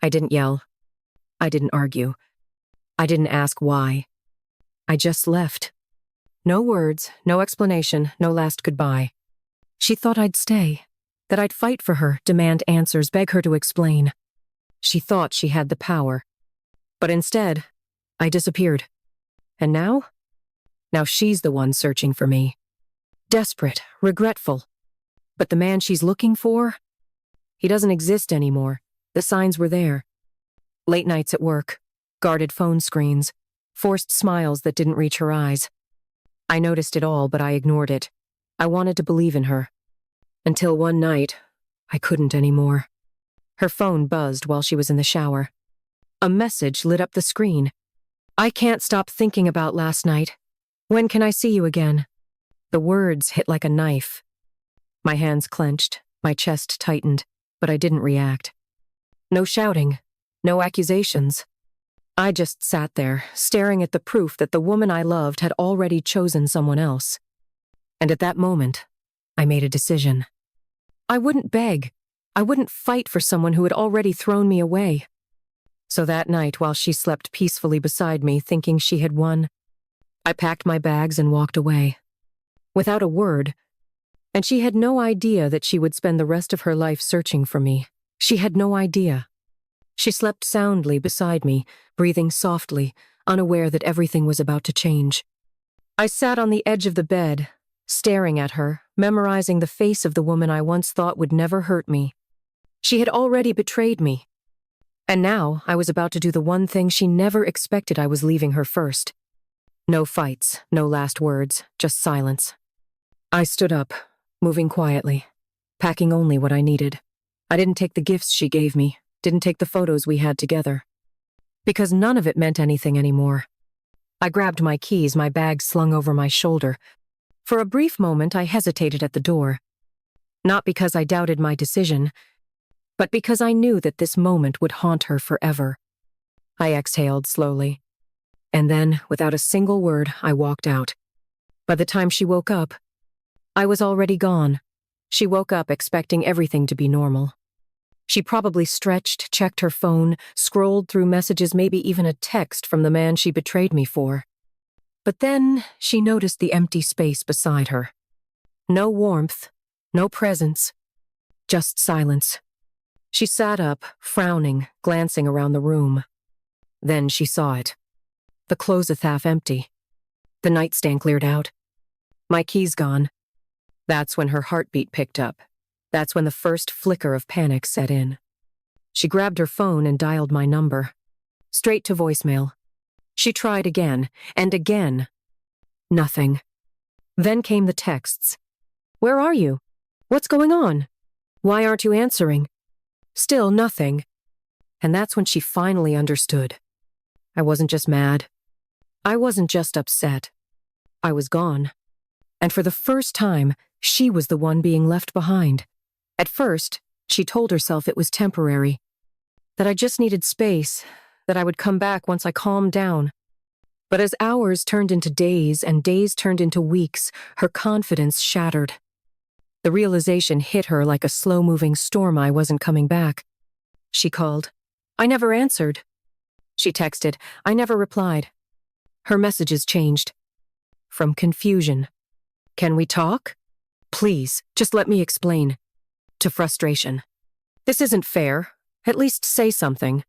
I didn't yell. I didn't argue. I didn't ask why. I just left. No words, no explanation, no last goodbye. She thought I'd stay, that I'd fight for her, demand answers, beg her to explain. She thought she had the power. But instead, I disappeared. And now? Now she's the one searching for me. Desperate, regretful. But the man she's looking for? He doesn't exist anymore. The signs were there. Late nights at work, guarded phone screens, forced smiles that didn't reach her eyes. I noticed it all, but I ignored it. I wanted to believe in her. Until one night, I couldn't anymore. Her phone buzzed while she was in the shower. A message lit up the screen. I can't stop thinking about last night. When can I see you again? The words hit like a knife. My hands clenched, my chest tightened, but I didn't react. No shouting, no accusations. I just sat there, staring at the proof that the woman I loved had already chosen someone else. And at that moment, I made a decision. I wouldn't beg. I wouldn't fight for someone who had already thrown me away. So that night, while she slept peacefully beside me, thinking she had won, I packed my bags and walked away. Without a word. And she had no idea that she would spend the rest of her life searching for me. She had no idea. She slept soundly beside me, breathing softly, unaware that everything was about to change. I sat on the edge of the bed, staring at her, memorizing the face of the woman I once thought would never hurt me. She had already betrayed me. And now I was about to do the one thing she never expected. I was leaving her first. No fights, no last words, just silence. I stood up, moving quietly, packing only what I needed. I didn't take the gifts she gave me, didn't take the photos we had together. Because none of it meant anything anymore. I grabbed my keys, my bag slung over my shoulder. For a brief moment, I hesitated at the door. Not because I doubted my decision, but because I knew that this moment would haunt her forever. I exhaled slowly. And then, without a single word, I walked out. By the time she woke up, I was already gone. She woke up expecting everything to be normal. She probably stretched, checked her phone, scrolled through messages, maybe even a text from the man she betrayed me for. But then she noticed the empty space beside her. No warmth, no presence, just silence. She sat up, frowning, glancing around the room. Then she saw it. The closet half empty. The nightstand cleared out. My keys gone. That's when her heartbeat picked up. That's when the first flicker of panic set in. She grabbed her phone and dialed my number. Straight to voicemail. She tried again, and again. Nothing. Then came the texts. Where are you? What's going on? Why aren't you answering? Still nothing. And that's when she finally understood. I wasn't just mad. I wasn't just upset. I was gone. And for the first time, she was the one being left behind. At first, she told herself it was temporary, that I just needed space, that I would come back once I calmed down. But as hours turned into days and days turned into weeks, her confidence shattered. The realization hit her like a slow-moving storm. I wasn't coming back. She called. I never answered. She texted. I never replied. Her messages changed. From confusion. Can we talk? Please, just let me explain. To frustration. This isn't fair. At least say something.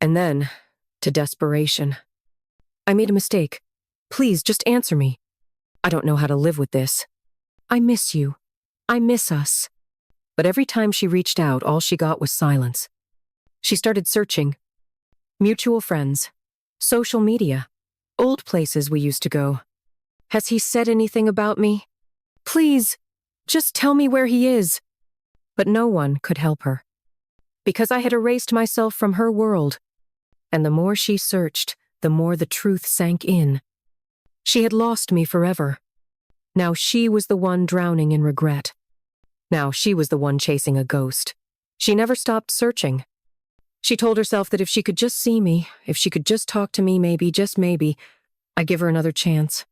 And then, to desperation. I made a mistake. Please, just answer me. I don't know how to live with this. I miss you. I miss us. But every time she reached out, all she got was silence. She started searching. Mutual friends. Social media. Old places we used to go. Has he said anything about me? Please, just tell me where he is. But no one could help her. Because I had erased myself from her world. And the more she searched, the more the truth sank in. She had lost me forever. Now she was the one drowning in regret. Now she was the one chasing a ghost. She never stopped searching. She told herself that if she could just see me, if she could just talk to me, maybe, just maybe, I'd give her another chance.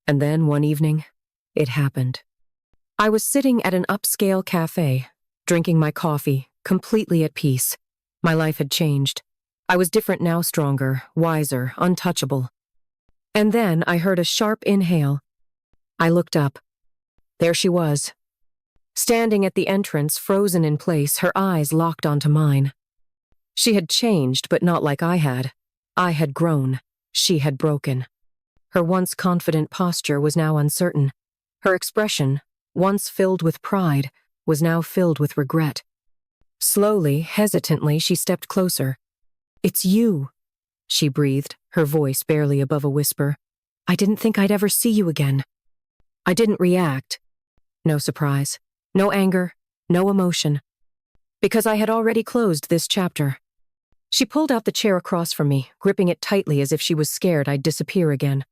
And then one evening, it happened. I was sitting at an upscale cafe, drinking my coffee, completely at peace. My life had changed. I was different now, stronger, wiser, untouchable. And then I heard a sharp inhale. I looked up. There she was, standing at the entrance, frozen in place, her eyes locked onto mine. She had changed, but not like I had. I had grown. She had broken. Her once confident posture was now uncertain. Her expression, once filled with pride, was now filled with regret. Slowly, hesitantly, she stepped closer. "It's you," she breathed, her voice barely above a whisper. "I didn't think I'd ever see you again." I didn't react. No surprise, no anger, no emotion. Because I had already closed this chapter. She pulled out the chair across from me, gripping it tightly as if she was scared I'd disappear again.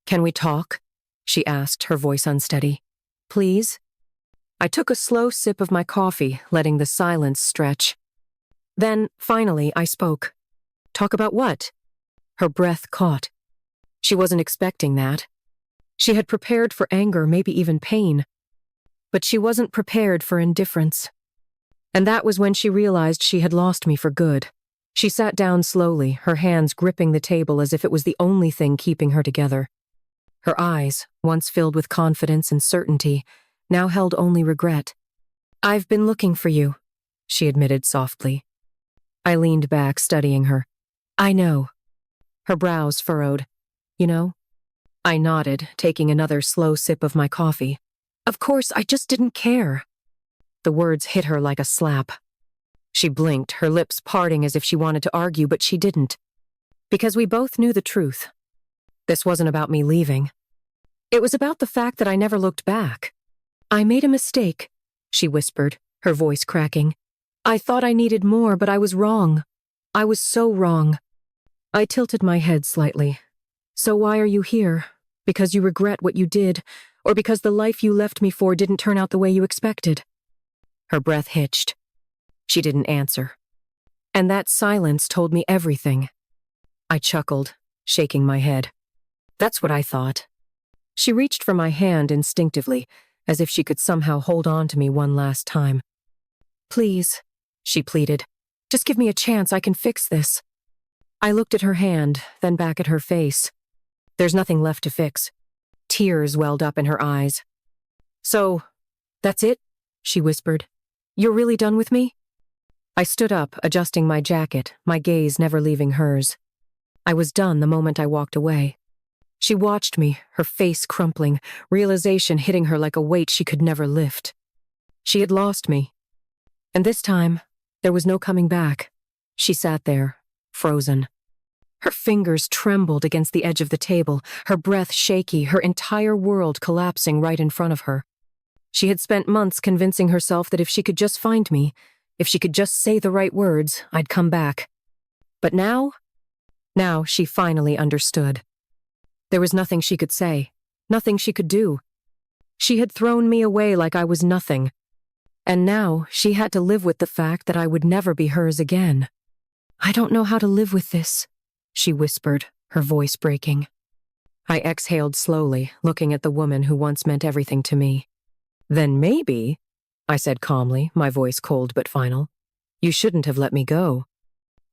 "Can we talk?" she asked, her voice unsteady. "Please?" I took a slow sip of my coffee, letting the silence stretch. Then, finally, I spoke. "Talk about what?" Her breath caught. She wasn't expecting that. She had prepared for anger, maybe even pain. But she wasn't prepared for indifference. And that was when she realized she had lost me for good. She sat down slowly, her hands gripping the table as if it was the only thing keeping her together. Her eyes, once filled with confidence and certainty, now held only regret. "I've been looking for you," she admitted softly. I leaned back, studying her. "I know." Her brows furrowed. "You know?" I nodded, taking another slow sip of my coffee. "Of course, I just didn't care." The words hit her like a slap. She blinked, her lips parting as if she wanted to argue, but she didn't. Because we both knew the truth. This wasn't about me leaving. It was about the fact that I never looked back. "I made a mistake," she whispered, her voice cracking. "I thought I needed more, but I was wrong. I was so wrong." I tilted my head slightly. "So why are you here? Because you regret what you did, or because the life you left me for didn't turn out the way you expected?" Her breath hitched. She didn't answer. And that silence told me everything. I chuckled, shaking my head. "That's what I thought." She reached for my hand instinctively, as if she could somehow hold on to me one last time. "Please," she pleaded. "Just give me a chance, I can fix this." I looked at her hand, then back at her face. There's nothing left to fix. Tears welled up in her eyes. "So, that's it?" she whispered. "You're really done with me?" I stood up, adjusting my jacket, my gaze never leaving hers. I was done the moment I walked away. She watched me, her face crumpling, realization hitting her like a weight she could never lift. She had lost me. And this time, there was no coming back. She sat there, frozen. Her fingers trembled against the edge of the table, her breath shaky, her entire world collapsing right in front of her. She had spent months convincing herself that if she could just find me, if she could just say the right words, I'd come back. But now she finally understood. There was nothing she could say, nothing she could do. She had thrown me away like I was nothing. And now she had to live with the fact that I would never be hers again. "I don't know how to live with this," she whispered, her voice breaking. I exhaled slowly, looking at the woman who once meant everything to me. "Then maybe," I said calmly, my voice cold but final, "you shouldn't have let me go."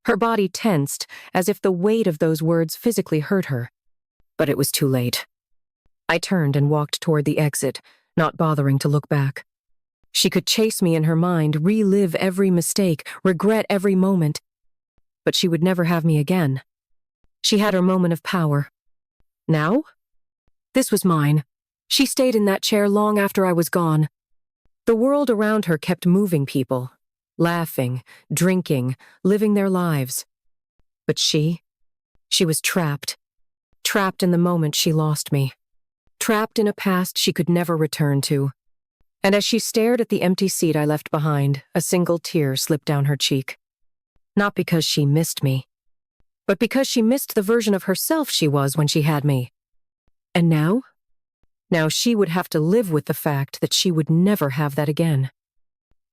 Her body tensed, as if the weight of those words physically hurt her. But it was too late. I turned and walked toward the exit, not bothering to look back. She could chase me in her mind, relive every mistake, regret every moment. But she would never have me again. She had her moment of power. Now? This was mine. She stayed in that chair long after I was gone. The world around her kept moving people, laughing, drinking, living their lives. But she was trapped. Trapped in the moment she lost me. Trapped in a past she could never return to. And as she stared at the empty seat I left behind, a single tear slipped down her cheek. Not because she missed me, but because she missed the version of herself she was when she had me. And now? Now she would have to live with the fact that she would never have that again.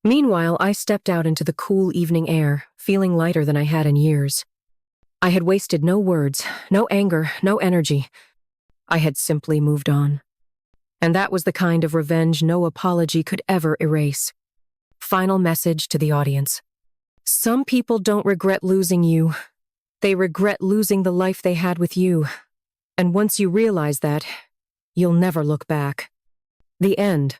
Meanwhile, I stepped out into the cool evening air, feeling lighter than I had in years. I had wasted no words, no anger, no energy. I had simply moved on. And that was the kind of revenge no apology could ever erase. Final message to the audience. Some people don't regret losing you. They regret losing the life they had with you. And once you realize that, you'll never look back. The end.